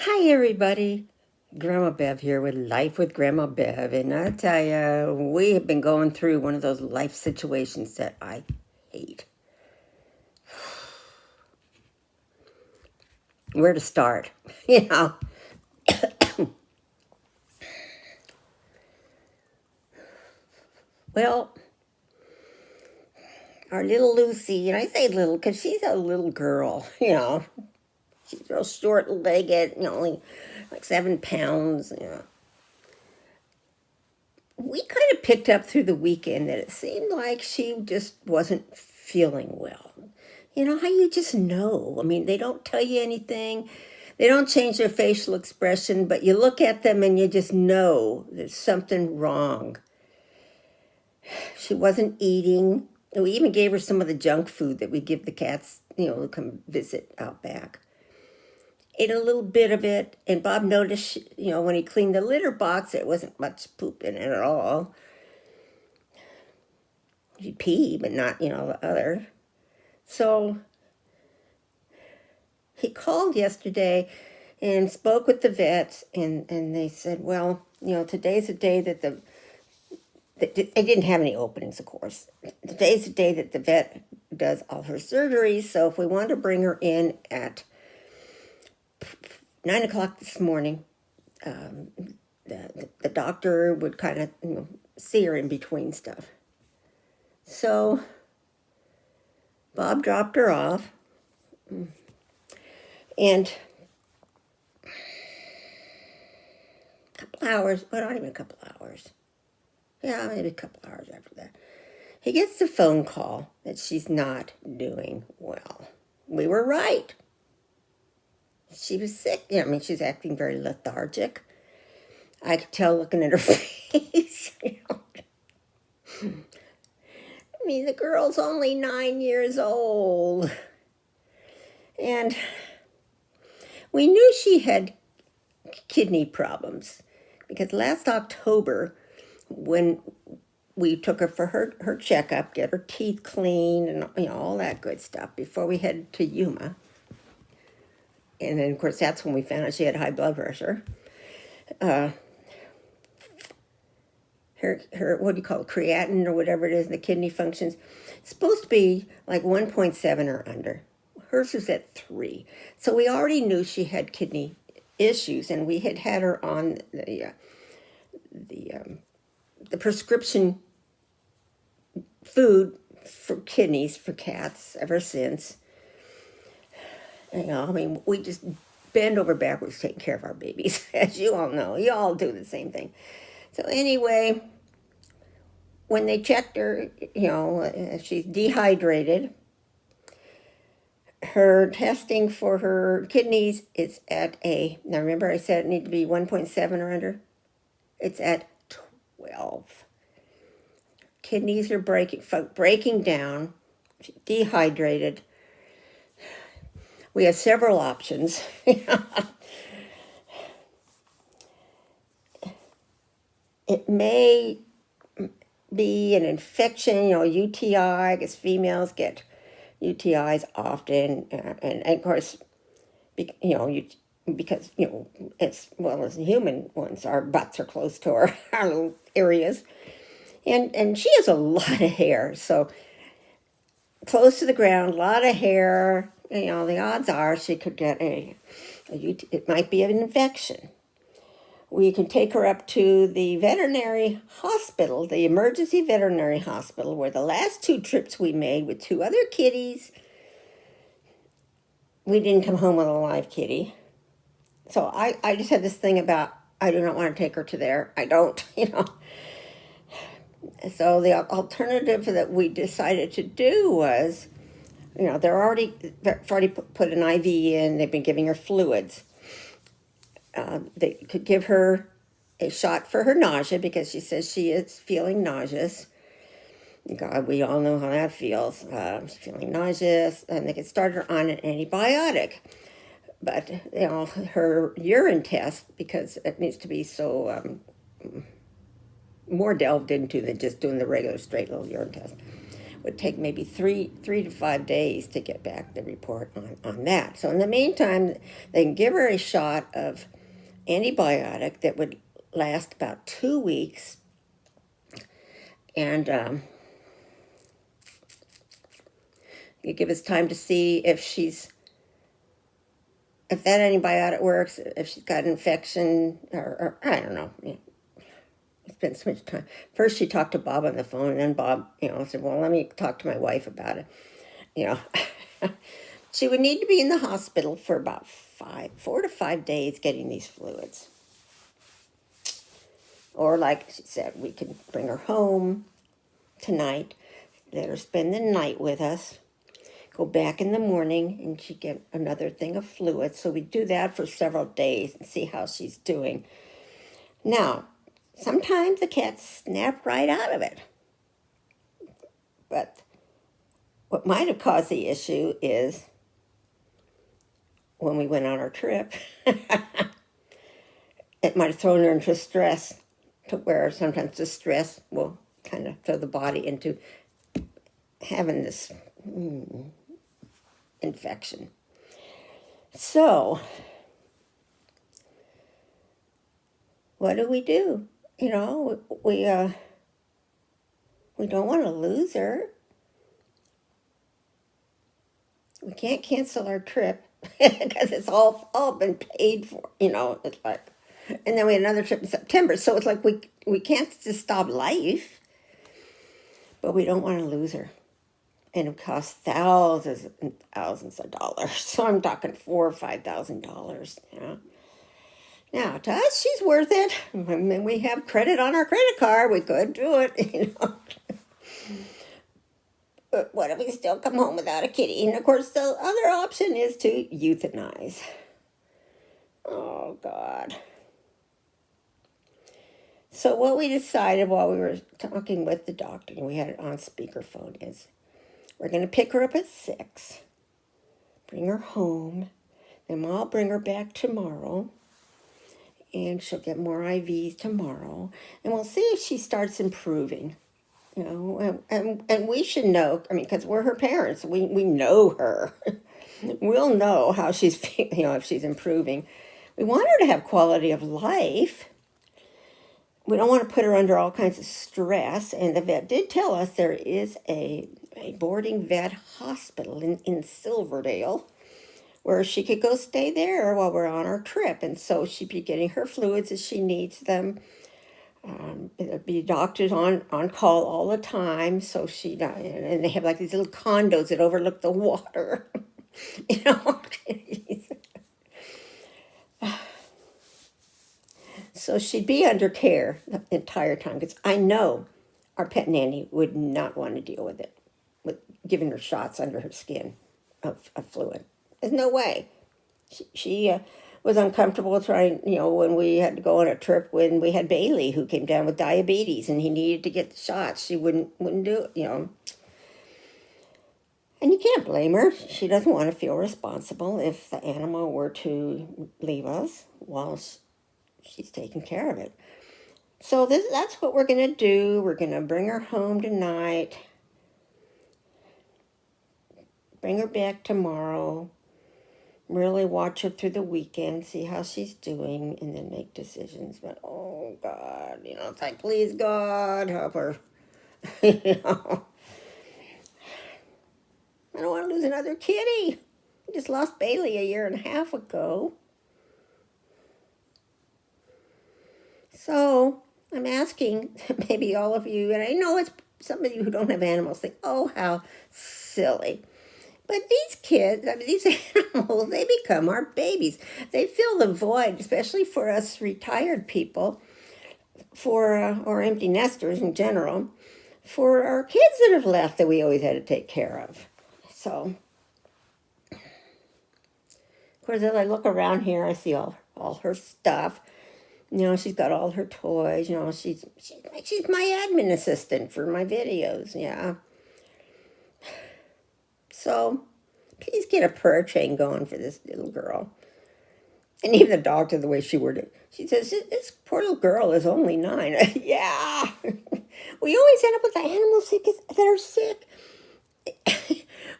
Hi, everybody. Grandma Bev here with Life with Grandma Bev. And I tell you, we have been going through one of those life situations that I hate. Where to start? You know, well, our little Lucy, and I say little because she's a little girl, she's real short legged, only like 7 pounds, We kind of picked up through the weekend that it seemed like she just wasn't feeling well. You know how you just know? I mean, they don't tell you anything. They don't change their facial expression, but you look at them and you just know there's something wrong. She wasn't eating. And we even gave her some of the junk food that we give the cats, to come visit out back. Ate a little bit of it, and Bob noticed, when he cleaned the litter box, there wasn't much poop in it at all. She'd pee, but not, the other. So he called yesterday and spoke with the vets, and they said, well, today's the day that they didn't have any openings, of course. Today's the day that the vet does all her surgeries, so if we want to bring her in at 9 o'clock this morning, the doctor would kind of, see her in between stuff. So Bob dropped her off, and a couple hours, well, not even a couple hours. Yeah, maybe a couple hours after that. He gets the phone call that she's not doing well. We were right. She was sick. She's acting very lethargic. I could tell looking at her face. The girl's only 9 years old. And we knew she had kidney problems because last October, when we took her for her checkup, get her teeth cleaned and all that good stuff before we headed to Yuma. And then, of course, that's when we found out she had high blood pressure. Her what do you call it, creatinine or whatever it is, the kidney functions, it's supposed to be like 1.7 or under. Hers was at 3. So we already knew she had kidney issues, and we had her on the prescription food for kidneys for cats ever since. We just bend over backwards taking care of our babies, as you all know. You all do the same thing. So anyway, when they checked her, she's dehydrated. Her testing for her kidneys is at now remember I said it needed to be 1.7 or under? It's at 12. Kidneys are breaking down, dehydrated. We have several options. It may be an infection, UTI. I guess females get UTIs often, and of course, because as well as the human ones, our butts are close to our little areas, and she has a lot of hair, so close to the ground, a lot of hair. The odds are she could get it might be an infection. We can take her up to the veterinary hospital, the emergency veterinary hospital, where the last 2 trips we made with 2 other kitties, we didn't come home with a live kitty. So I just had this thing about, I do not want to take her to there. I don't, So the alternative that we decided to do was, they've already put an IV in, they've been giving her fluids. They could give her a shot for her nausea because she says she is feeling nauseous. God, we all know how that feels. She's feeling nauseous, and they could start her on an antibiotic. But, her urine test, because it needs to be so more delved into than just doing the regular straight little urine test, would take maybe three to 5 days to get back the report on that. So in the meantime, they can give her a shot of antibiotic that would last about 2 weeks, and you give us time to see if that antibiotic works, if she's got an infection, or I don't know. It's been so much time. First, she talked to Bob on the phone, and then Bob, said, well, let me talk to my wife about it. She would need to be in the hospital for about 4 to 5 days getting these fluids. Or like she said, we could bring her home tonight, let her spend the night with us, go back in the morning, and she'd get another thing of fluids. So we do that for several days and see how she's doing. Now, sometimes the cats snap right out of it. But what might have caused the issue is when we went on our trip, it might have thrown her into stress, to where sometimes the stress will kind of throw the body into having this infection. So, what do? We don't want to lose her. We can't cancel our trip because it's all been paid for. It's like, and then we had another trip in September. So it's like we can't just stop life, but we don't want to lose her. And it costs thousands and thousands of dollars. So I'm talking $4,000 or $5,000. Now, to us, she's worth it. I mean, we have credit on our credit card. We could do it, But what if we still come home without a kitty? And, of course, the other option is to euthanize. Oh, God. So what we decided while we were talking with the doctor, and we had it on speakerphone, is we're going to pick her up at 6, bring her home, then I'll bring her back tomorrow, and she'll get more IVs tomorrow, and we'll see if she starts improving, and we should know, because we're her parents, we know her. We'll know how she's, if she's improving. We want her to have quality of life. We don't want to put her under all kinds of stress, and the vet did tell us there is a boarding vet hospital in Silverdale where she could go stay there while we're on our trip, and so she'd be getting her fluids as she needs them. There'd be doctors on call all the time, so and they have like these little condos that overlook the water. So she'd be under care the entire time, because I know our pet nanny would not want to deal with it, with giving her shots under her skin of fluid. There's no way. She was uncomfortable trying, when we had to go on a trip when we had Bailey, who came down with diabetes, and he needed to get the shots. She wouldn't do it, And you can't blame her. She doesn't want to feel responsible if the animal were to leave us while she's taking care of it. So that's what we're going to do. We're going to bring her home tonight, bring her back tomorrow, really watch her through the weekend, see how she's doing, and then make decisions. But, oh, God, it's like, please, God, help her. I don't want to lose another kitty. We just lost Bailey 1.5 years ago. So I'm asking maybe all of you, and I know it's some of you who don't have animals think, oh, how silly. But these kids, these animals, they become our babies. They fill the void, especially for us retired people, or empty nesters in general, for our kids that have left that we always had to take care of. So, of course, as I look around here, I see all her stuff. She's got all her toys. She's my admin assistant for my videos. Yeah. So, please get a prayer chain going for this little girl. And even the doctor, the way she worded it, she says, this poor little girl is only 9. Yeah. We always end up with the animals that are sick.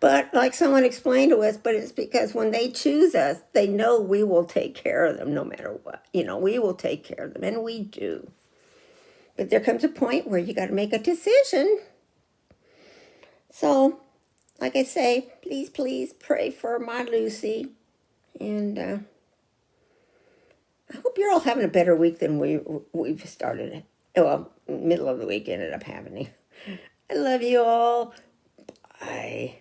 But like someone explained to us, but it's because when they choose us, they know we will take care of them no matter what. We will take care of them, and we do. But there comes a point where you got to make a decision. So, like I say, please, please pray for my Lucy. And I hope you're all having a better week than we've started. Well, middle of the week ended up having. I love you all. Bye.